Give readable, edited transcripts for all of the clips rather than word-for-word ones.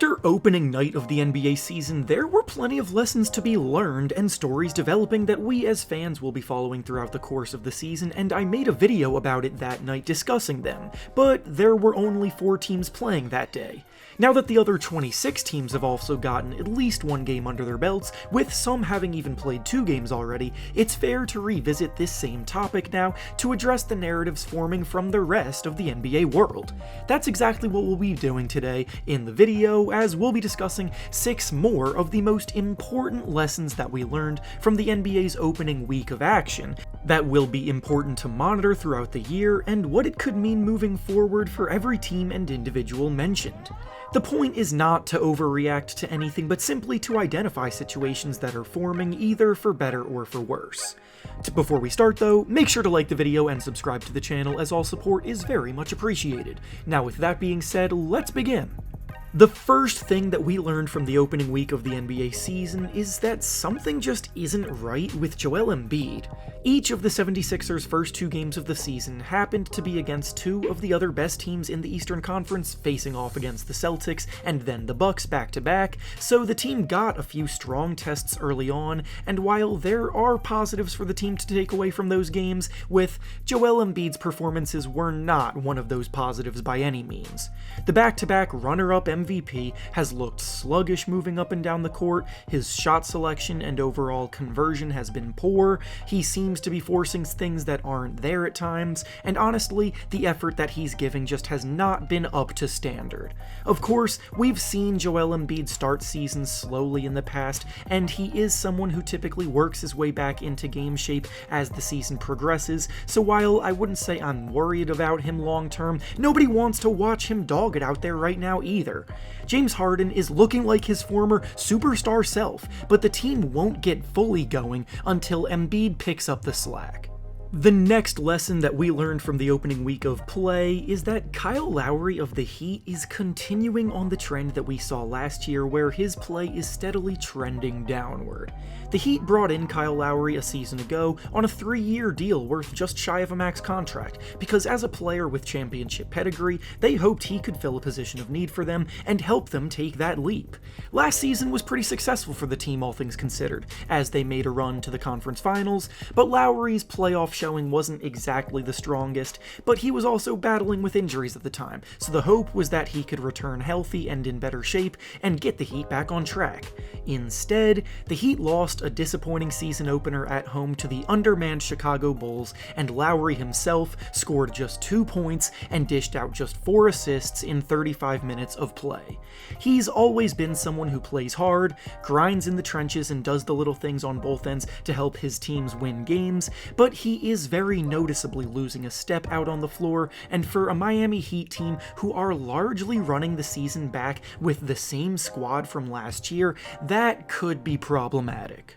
After opening night of the NBA season, there were plenty of lessons to be learned and stories developing that we as fans will be following throughout the course of the season, and I made a video about it that night discussing them, but there were only 4 teams playing that day. Now that the other 26 teams have also gotten at least 1 game under their belts, with some having even played 2 games already, it's fair to revisit this same topic now to address the narratives forming from the rest of the NBA world. That's exactly what we'll be doing today in the video, as we'll be discussing 6 more of the most important lessons that we learned from the NBA's opening week of action that will be important to monitor throughout the year, and what it could mean moving forward for every team and individual mentioned. The point is not to overreact to anything, but simply to identify situations that are forming either for better or for worse. Before we start though, make sure to like the video and subscribe to the channel, as all support is very much appreciated. Now with that being said, let's begin. The first thing that we learned from the opening week of the NBA season is that something just isn't right with Joel Embiid. Each of the 76ers' first 2 games of the season happened to be against 2 of the other best teams in the Eastern Conference, facing off against the Celtics and then the Bucks back-to-back, so the team got a few strong tests early on, and while there are positives for the team to take away from those games, with Joel Embiid's performances were not one of those positives by any means. The back-to-back runner-up MVP has looked sluggish moving up and down the court, his shot selection and overall conversion has been poor, he seems to be forcing things that aren't there at times, and honestly, the effort that he's giving just has not been up to standard. Of course, we've seen Joel Embiid start seasons slowly in the past, and he is someone who typically works his way back into game shape as the season progresses, so while I wouldn't say I'm worried about him long term, nobody wants to watch him dog it out there right now either. James Harden is looking like his former superstar self, but the team won't get fully going until Embiid picks up the slack. The next lesson that we learned from the opening week of play is that Kyle Lowry of the Heat is continuing on the trend that we saw last year, where his play is steadily trending downward. The Heat brought in Kyle Lowry a season ago on a 3-year deal worth just shy of a max contract, because as a player with championship pedigree, they hoped he could fill a position of need for them and help them take that leap. Last season was pretty successful for the team, all things considered, as they made a run to the conference finals, but Lowry's playoff showing wasn't exactly the strongest, but he was also battling with injuries at the time, so the hope was that he could return healthy and in better shape and get the Heat back on track. Instead, the Heat lost a disappointing season opener at home to the undermanned Chicago Bulls, and Lowry himself scored just 2 points and dished out just 4 assists in 35 minutes of play. He's always been someone who plays hard, grinds in the trenches, and does the little things on both ends to help his teams win games, but he is very noticeably losing a step out on the floor, and for a Miami Heat team who are largely running the season back with the same squad from last year, that could be problematic.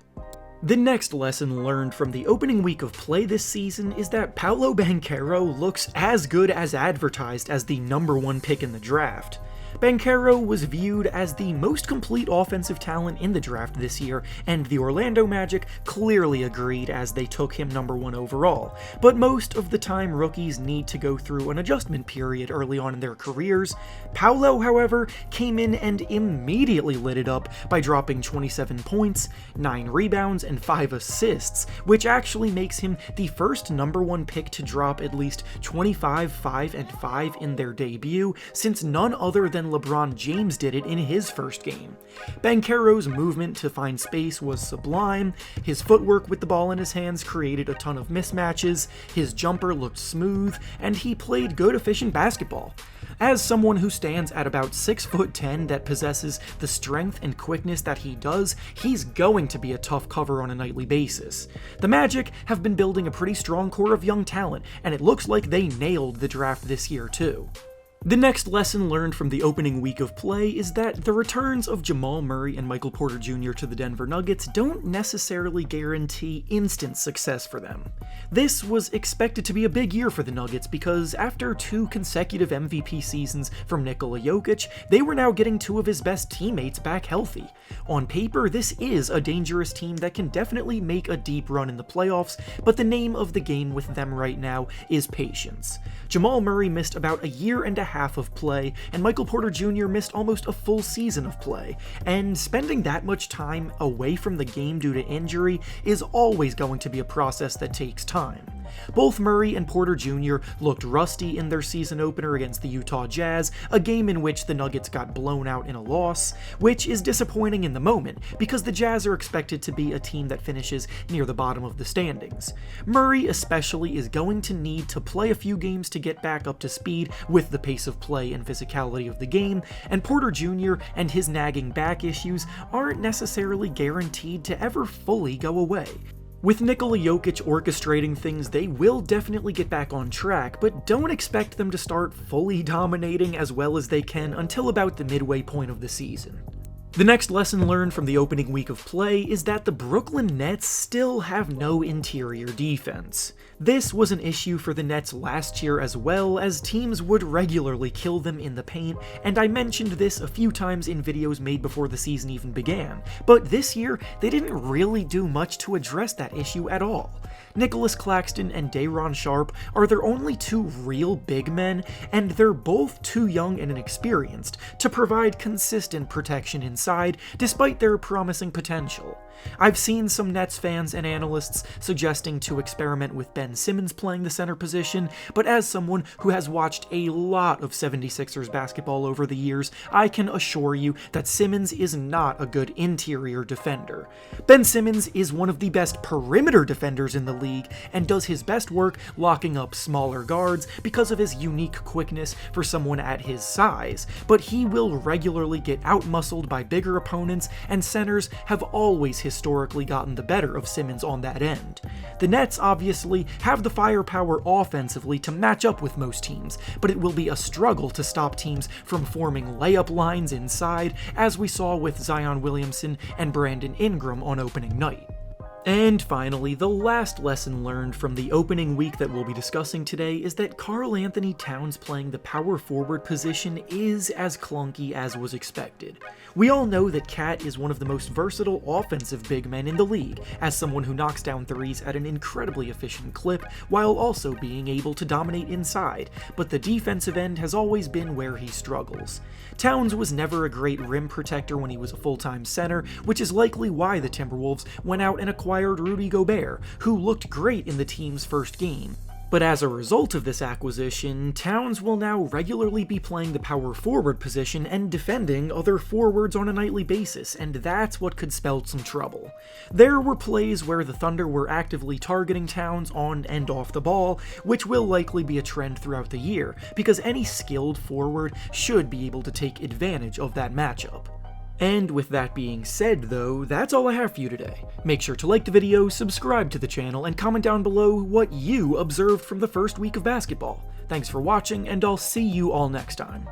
The next lesson learned from the opening week of play this season is that Paolo Banchero looks as good as advertised as the #1 pick in the draft. Banchero was viewed as the most complete offensive talent in the draft this year, and the Orlando Magic clearly agreed as they took him #1 overall. But most of the time, rookies need to go through an adjustment period early on in their careers. Paolo, however, came in and immediately lit it up by dropping 27 points, 9 rebounds, and 5 assists, which actually makes him the first #1 pick to drop at least 25, 5, and 5 in their debut, since none other than LeBron James did it in his first game. Banchero's movement to find space was sublime, his footwork with the ball in his hands created a ton of mismatches, his jumper looked smooth, and he played good, efficient basketball. As someone who stands at about 6'10" that possesses the strength and quickness that he does, he's going to be a tough cover on a nightly basis. The Magic have been building a pretty strong core of young talent, and it looks like they nailed the draft this year too. The next lesson learned from the opening week of play is that the returns of Jamal Murray and Michael Porter Jr. to the Denver Nuggets don't necessarily guarantee instant success for them. This was expected to be a big year for the Nuggets because after 2 consecutive MVP seasons from Nikola Jokic, they were now getting 2 of his best teammates back healthy. On paper, this is a dangerous team that can definitely make a deep run in the playoffs, but the name of the game with them right now is patience. Jamal Murray missed about a year and a half of play, and Michael Porter Jr. missed almost a full season of play, and spending that much time away from the game due to injury is always going to be a process that takes time. Both Murray and Porter Jr. looked rusty in their season opener against the Utah Jazz, a game in which the Nuggets got blown out in a loss, which is disappointing in the moment because the Jazz are expected to be a team that finishes near the bottom of the standings. Murray especially is going to need to play a few games to get back up to speed with the pace of play and physicality of the game, and Porter Jr. and his nagging back issues aren't necessarily guaranteed to ever fully go away. With Nikola Jokic orchestrating things, they will definitely get back on track, but don't expect them to start fully dominating as well as they can until about the midway point of the season. The next lesson learned from the opening week of play is that the Brooklyn Nets still have no interior defense. This was an issue for the Nets last year as well, as teams would regularly kill them in the paint, and I mentioned this a few times in videos made before the season even began, but this year they didn't really do much to address that issue at all. Nicholas Claxton and Day'Ron Sharpe are their only two real big men, and they're both too young and inexperienced to provide consistent protection inside, despite their promising potential. I've seen some Nets fans and analysts suggesting to experiment with Ben Simmons playing the center position, but as someone who has watched a lot of 76ers basketball over the years, I can assure you that Simmons is not a good interior defender. Ben Simmons is one of the best perimeter defenders in the league and does his best work locking up smaller guards because of his unique quickness for someone at his size, but he will regularly get outmuscled by bigger opponents, and centers have always historically gotten the better of Simmons on that end. The Nets obviously have the firepower offensively to match up with most teams, but it will be a struggle to stop teams from forming layup lines inside, as we saw with Zion Williamson and Brandon Ingram on opening night. And finally, the last lesson learned from the opening week that we'll be discussing today is that Karl Anthony Towns playing the power forward position is as clunky as was expected. We all know that Cat is one of the most versatile offensive big men in the league, as someone who knocks down threes at an incredibly efficient clip while also being able to dominate inside, but the defensive end has always been where he struggles. Towns was never a great rim protector when he was a full-time center, which is likely why the Timberwolves went out and acquired Rudy Gobert, who looked great in the team's first game. But as a result of this acquisition, Towns will now regularly be playing the power forward position and defending other forwards on a nightly basis, and that's what could spell some trouble. There were plays where the Thunder were actively targeting Towns on and off the ball, which will likely be a trend throughout the year, because any skilled forward should be able to take advantage of that matchup. And with that being said though, that's all I have for you today. Make sure to like the video, subscribe to the channel, and comment down below what you observed from the first week of basketball. Thanks for watching, and I'll see you all next time.